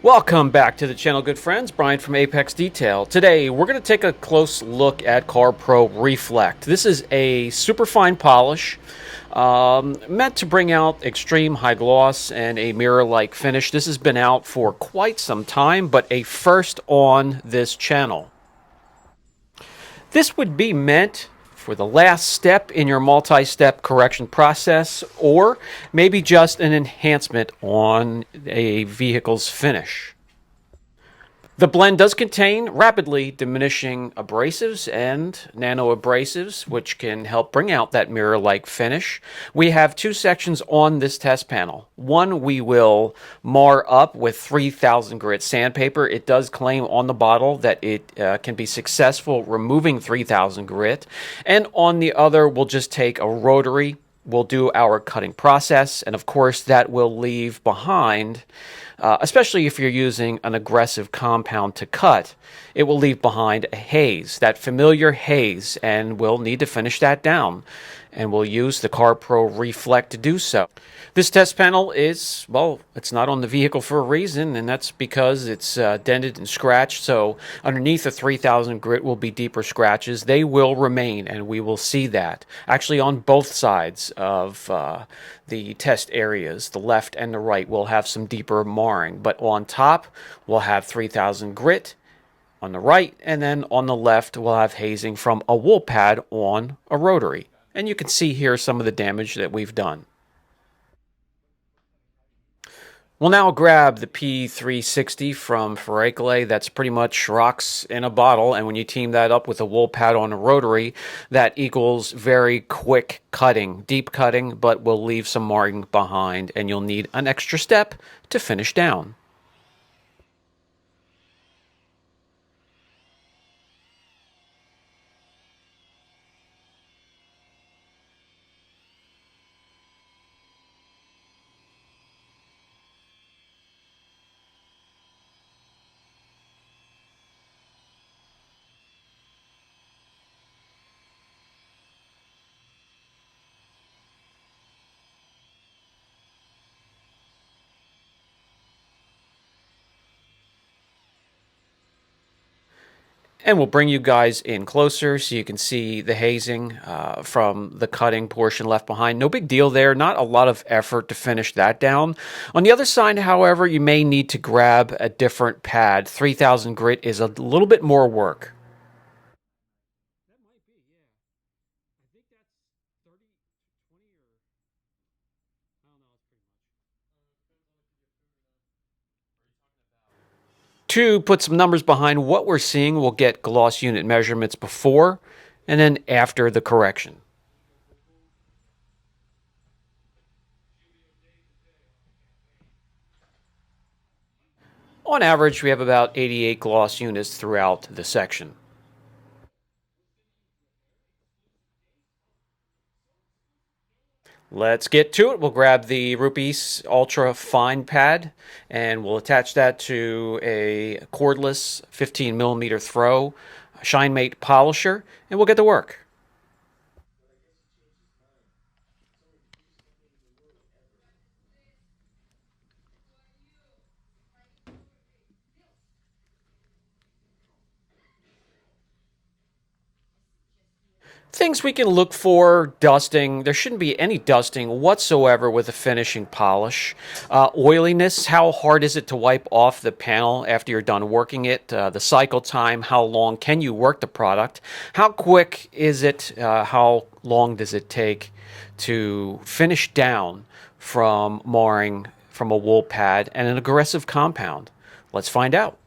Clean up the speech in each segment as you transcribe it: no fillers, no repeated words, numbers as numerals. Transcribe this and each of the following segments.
Welcome back to the channel, good friends. Brian from Apex Detail. Today, we're going to take a close look at CarPro Reflect. This is a superfine polish meant to bring out extreme high gloss and a mirror-like finish. This has been out for quite some time, but a first on this channel. This would be meant for the last step in your multi-step correction process, or maybe just an enhancement on a vehicle's finish. The blend does contain rapidly diminishing abrasives and nano abrasives, which can help bring out that mirror-like finish. We have two sections on this test panel. One we will mar up with 3000 grit sandpaper. It does claim on the bottle that it can be successful removing 3000 grit. And on the other, we'll just take a rotary. We'll do our cutting process, and of course that will leave behind, especially if you're using an aggressive compound to cut, it will leave behind a haze, that familiar haze, and we'll need to finish that down. And we'll use the CarPro Reflect to do so. This test panel is, well, it's not on the vehicle for a reason, and that's because it's dented and scratched, so underneath the 3000 grit will be deeper scratches. They will remain, and we will see that. Actually, on both sides of the test areas, the left and the right, will have some deeper marring, but on top, we'll have 3000 grit on the right, and then on the left, we'll have hazing from a wool pad on a rotary. And you can see here some of the damage that we've done. We'll now grab the P360 from Ferracale. That's pretty much rocks in a bottle, and when you team that up with a wool pad on a rotary, that equals very quick cutting, deep cutting, but will leave some marking behind, and you'll need an extra step to finish down. And we'll bring you guys in closer so you can see the hazing from the cutting portion left behind. No big deal there. Not a lot of effort to finish that down. On the other side, however, you may need to grab a different pad. 3000 grit is a little bit more work. To put some numbers behind what we're seeing, we'll get gloss unit measurements before and then after the correction. On average, we have about 88 gloss units throughout the section. Let's get to it. We'll grab the Rupees Ultra Fine Pad and we'll attach that to a cordless 15 millimeter throw ShineMate polisher, and we'll get to work. Things we can look for: dusting. There shouldn't be any dusting whatsoever with a finishing polish. Oiliness, how hard is it to wipe off the panel after you're done working it? The cycle time, how long can you work the product? How quick is it? How long does it take to finish down from marring from a wool pad and an aggressive compound? Let's find out.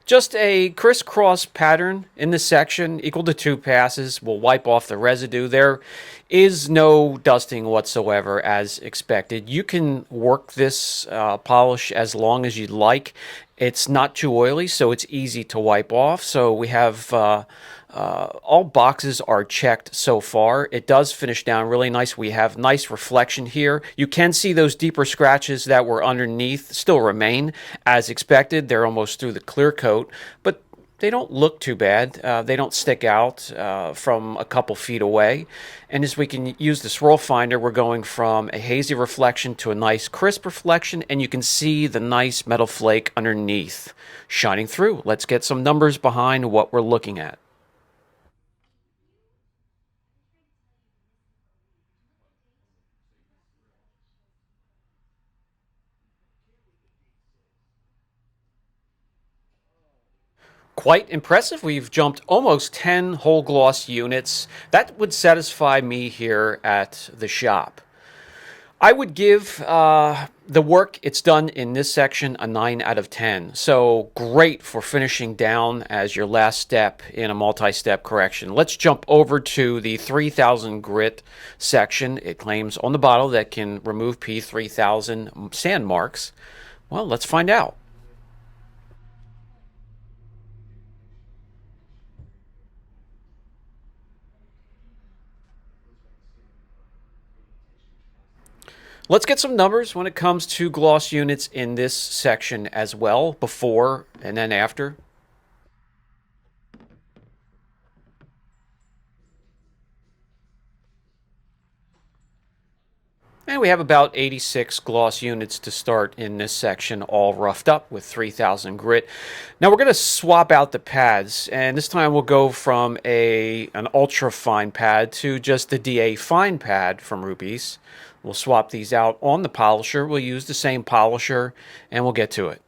Just a crisscross pattern in the section equal to 2 passes will wipe off the residue. There is no dusting whatsoever as expected. You can work this polish as long as you'd like. It's not too oily, so it's easy to wipe off. So we have all boxes are checked so far. It does finish down really nice. We have nice reflection here. You can see those deeper scratches that were underneath still remain as expected. They're almost through the clear coat, but they don't look too bad. They don't stick out from a couple feet away. And as we can use the swirl finder, we're going from a hazy reflection to a nice crisp reflection, and you can see the nice metal flake underneath shining through. Let's get some numbers behind what we're looking at. Quite impressive. We've jumped almost 10 whole gloss units. That would satisfy me here at the shop. I would give the work it's done in this section a 9 out of 10. So great for finishing down as your last step in a multi-step correction. Let's jump over to the 3000 grit section. It claims on the bottle that can remove P3000 sand marks. Well, let's find out. Let's get some numbers when it comes to gloss units in this section as well, before and then after. And we have about 86 gloss units to start in this section, all roughed up with 3000 grit. Now we're going to swap out the pads, and this time we'll go from an ultra fine pad to just the DA fine pad from Rubies. We'll swap these out on the polisher. We'll use the same polisher, and we'll get to it.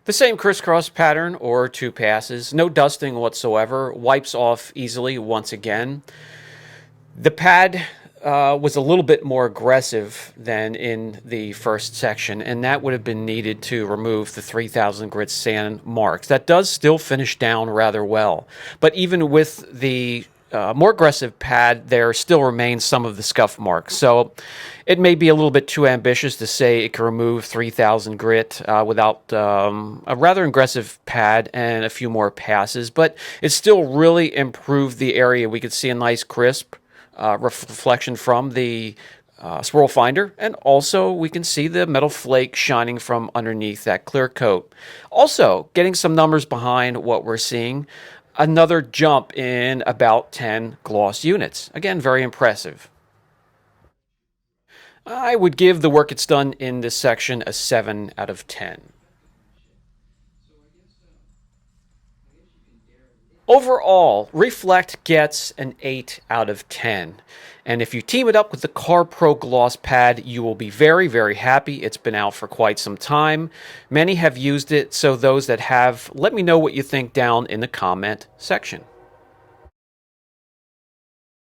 The same crisscross pattern or 2 passes, no dusting whatsoever, wipes off easily once again. The pad was a little bit more aggressive than in the first section, and that would have been needed to remove the 3000 grit sand marks. That does still finish down rather well, but even with the more aggressive pad, there still remains some of the scuff marks. So it may be a little bit too ambitious to say it can remove 3000 grit without a rather aggressive pad and a few more passes, but it still really improved the area. We could see a nice crisp reflection from the swirl finder, and also we can see the metal flake shining from underneath that clear coat. Also, getting some numbers behind what we're seeing, another jump in about 10 gloss units. Again, very impressive. I would give the work it's done in this section a 7 out of 10. Overall, Reflect gets an 8 out of 10. And if you team it up with the CarPro Gloss Pad, you will be very, very happy. It's been out for quite some time. Many have used it, so those that have, let me know what you think down in the comment section.